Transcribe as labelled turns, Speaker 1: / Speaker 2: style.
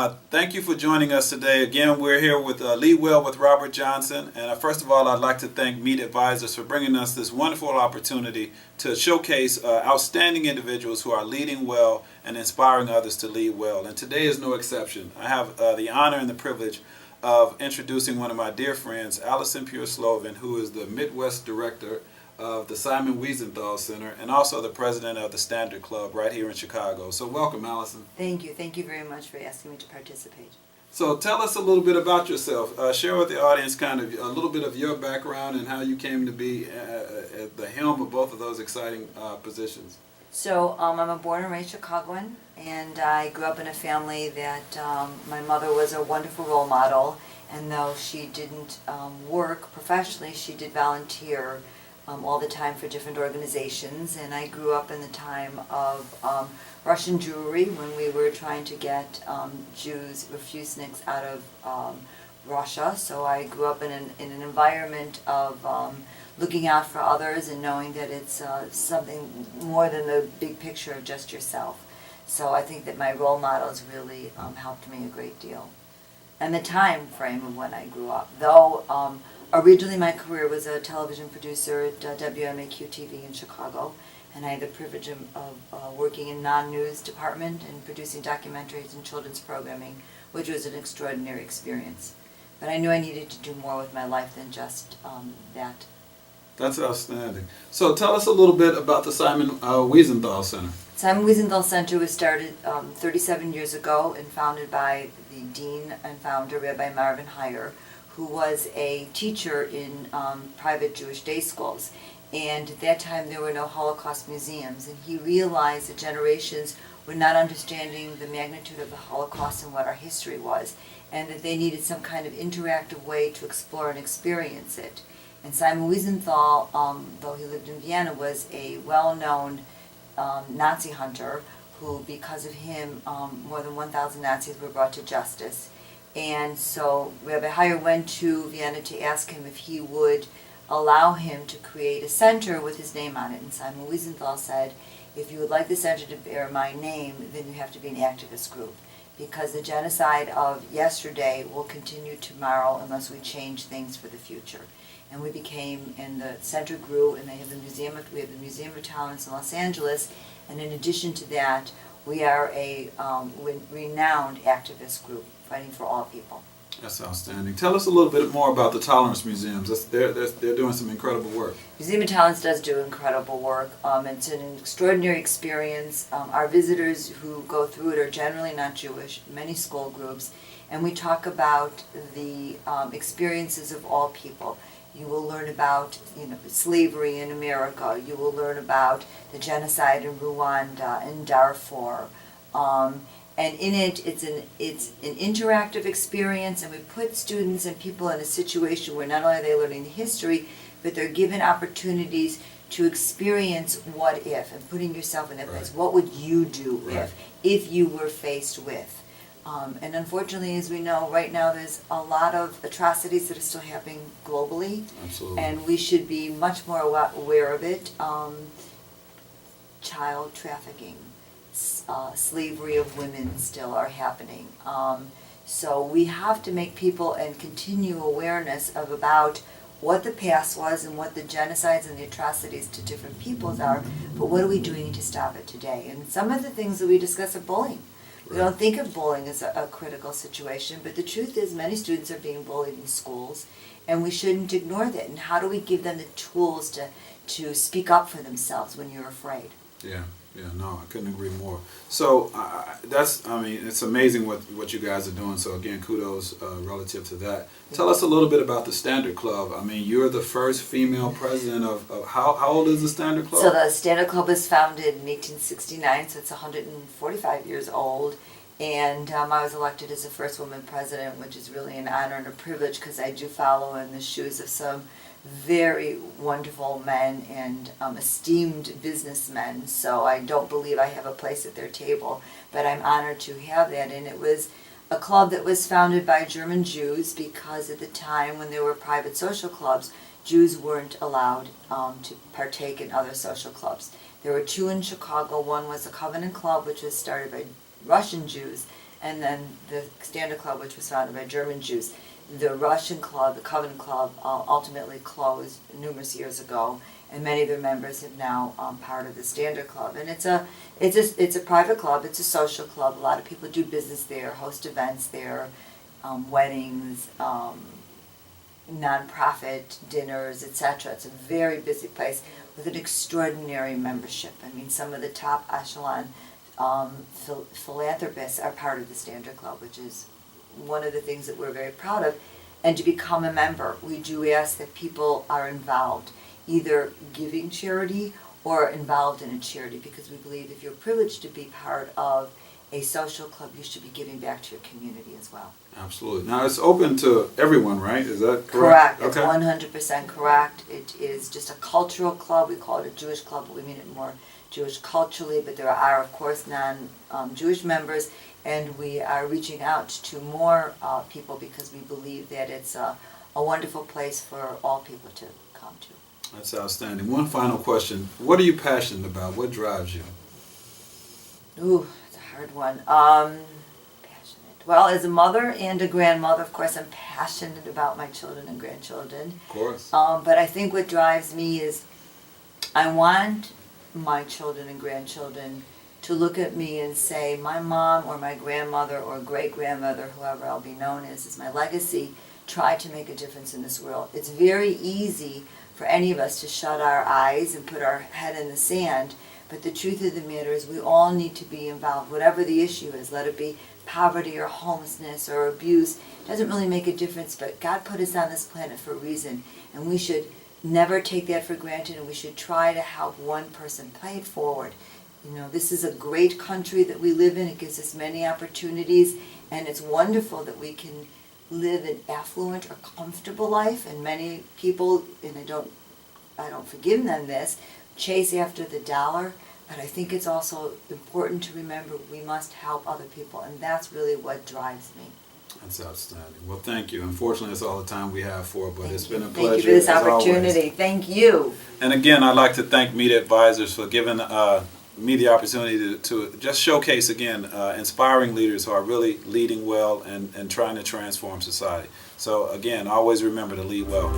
Speaker 1: Thank you for joining us today. Again, we're here with Lead Well with Robert Johnson. And first of all, I'd like to thank Meet Advisors for bringing us this wonderful opportunity to showcase outstanding individuals who are leading well and inspiring others to lead well. And today is no exception. I have the honor and the privilege of introducing one of my dear friends, Alison Pure-Slovin, who is the Midwest Director of the Simon Wiesenthal Center and also the president of the Standard Club right here in Chicago. So welcome, Alison.
Speaker 2: Thank you. Thank you very much for asking me to participate.
Speaker 1: So tell us a little bit about yourself. Share with the audience kind of a little bit of your background and how you came to be at the helm of both of those exciting positions.
Speaker 2: So I'm a born and raised Chicagoan, and I grew up in a family that my mother was a wonderful role model, and though she didn't work professionally, she did volunteer all the time for different organizations. And I grew up in the time of Russian Jewry, when we were trying to get Jews, refuseniks, out of Russia. So I grew up in an environment of looking out for others and knowing that it's something more than the big picture of just yourself. So I think that my role models really helped me a great deal. And the time frame of when I grew up, though originally my career was a television producer at WMAQ-TV in Chicago, and I had the privilege of working in non-news department and producing documentaries and children's programming, which was an extraordinary experience. But I knew I needed to do more with my life than just that.
Speaker 1: That's outstanding. So tell us a little bit about the Simon Wiesenthal Center.
Speaker 2: Simon Wiesenthal Center was started 37 years ago and founded by the dean and founder, Rabbi Marvin Heyer, who was a teacher in private Jewish day schools. And at that time there were no Holocaust museums, and he realized that generations were not understanding the magnitude of the Holocaust and what our history was, and that they needed some kind of interactive way to explore and experience it. And Simon Wiesenthal, though he lived in Vienna, was a well-known Nazi hunter who, because of him, more than 1,000 Nazis were brought to justice. And so Rabbi Heyer went to Vienna to ask him if he would allow him to create a center with his name on it. And Simon Wiesenthal said, if you would like the center to bear my name, then you have to be an activist group, because the genocide of yesterday will continue tomorrow unless we change things for the future. And we became, and the center grew, and we have the Museum of Tolerance in Los Angeles, and in addition to that, we are a renowned activist group fighting for all people.
Speaker 1: That's outstanding. Tell us a little bit more about the Tolerance Museums. They're doing some incredible work.
Speaker 2: Museum of Tolerance does do incredible work. It's an extraordinary experience. Our visitors who go through it are generally not Jewish, many school groups, and we talk about the experiences of all people. You will learn about slavery in America. You will learn about the genocide in Rwanda and Darfur. And in it, it's an interactive experience, and we put students and people in a situation where not only are they learning the history, but they're given opportunities to experience what if, and putting yourself in that place. What would you do if you were faced with? And unfortunately, as we know, right now there's a lot of atrocities that are still happening globally.
Speaker 1: Absolutely.
Speaker 2: And we should be much more aware of it. Child trafficking, slavery of women still are happening. So we have to make people and continue awareness of about what the past was and what the genocides and the atrocities to different peoples are, but what are we doing to stop it today? And some of the things that we discuss are bullying. We don't think of bullying as a critical situation, but the truth is many students are being bullied in schools, and we shouldn't ignore that. And how do we give them the tools to speak up for themselves when you're afraid?
Speaker 1: Yeah, no, I couldn't agree more. So it's amazing what you guys are doing. So again, kudos relative to that. Tell us a little bit about the Standard Club. I mean, you're the first female president of how old is the Standard Club?
Speaker 2: So the Standard Club was founded in 1869, so it's 145 years old. And I was elected as the first woman president, which is really an honor and a privilege, because I do follow in the shoes of some very wonderful men and esteemed businessmen, so I don't believe I have a place at their table, but I'm honored to have that. And it was a club that was founded by German Jews, because at the time when there were private social clubs, Jews weren't allowed to partake in other social clubs. There were two in Chicago. One was the Covenant Club, which was started by Russian Jews, and then the Standard Club, which was founded by German Jews. The Russian club, the Covenant Club, ultimately closed numerous years ago, and many of their members have now part of the Standard Club. And it's a private club. It's a social club. A lot of people do business there, host events there, weddings, nonprofit dinners, etc. It's a very busy place with an extraordinary membership. I mean, some of the top echelon philanthropists are part of the Standard Club, which is one of the things that we're very proud of. And to become a member, we do ask that people are involved, either giving charity or involved in a charity, because we believe if you're privileged to be part of a social club, you should be giving back to your community as well.
Speaker 1: Absolutely. Now, it's open to everyone, right? Is that correct?
Speaker 2: Correct. It's 100% correct. It is just a cultural club. We call it a Jewish club, but we mean it more Jewish culturally. But there are, of course, non-Jewish members, and we are reaching out to more people because we believe that it's a wonderful place for all people to come to.
Speaker 1: That's outstanding. One final question. What are you passionate about? What drives you?
Speaker 2: Ooh, it's a hard one. Passionate. Well, as a mother and a grandmother, of course, I'm passionate about my children and grandchildren.
Speaker 1: Of course.
Speaker 2: But I think what drives me is I want my children and grandchildren to look at me and say, my mom or my grandmother or great-grandmother, whoever I'll be known as my legacy, tried to make a difference in this world. It's very easy for any of us to shut our eyes and put our head in the sand, but the truth of the matter is we all need to be involved, whatever the issue is, let it be poverty or homelessness or abuse. It doesn't really make a difference, but God put us on this planet for a reason, and we should never take that for granted, and we should try to help one person pay it forward. You know, this is a great country that we live in. It gives us many opportunities, and it's wonderful that we can live an affluent or comfortable life. And many people, and I don't forgive them this, chase after the dollar. But I think it's also important to remember we must help other people, and that's really what drives me.
Speaker 1: That's outstanding. Well, thank you. Unfortunately, that's all the time we have for it, but it's been a pleasure.
Speaker 2: Thank you for this
Speaker 1: as
Speaker 2: opportunity.
Speaker 1: Always.
Speaker 2: Thank you.
Speaker 1: And again, I'd like to thank Media Advisors for giving me the opportunity to just showcase again inspiring leaders who are really leading well and trying to transform society. So again, always remember to lead well.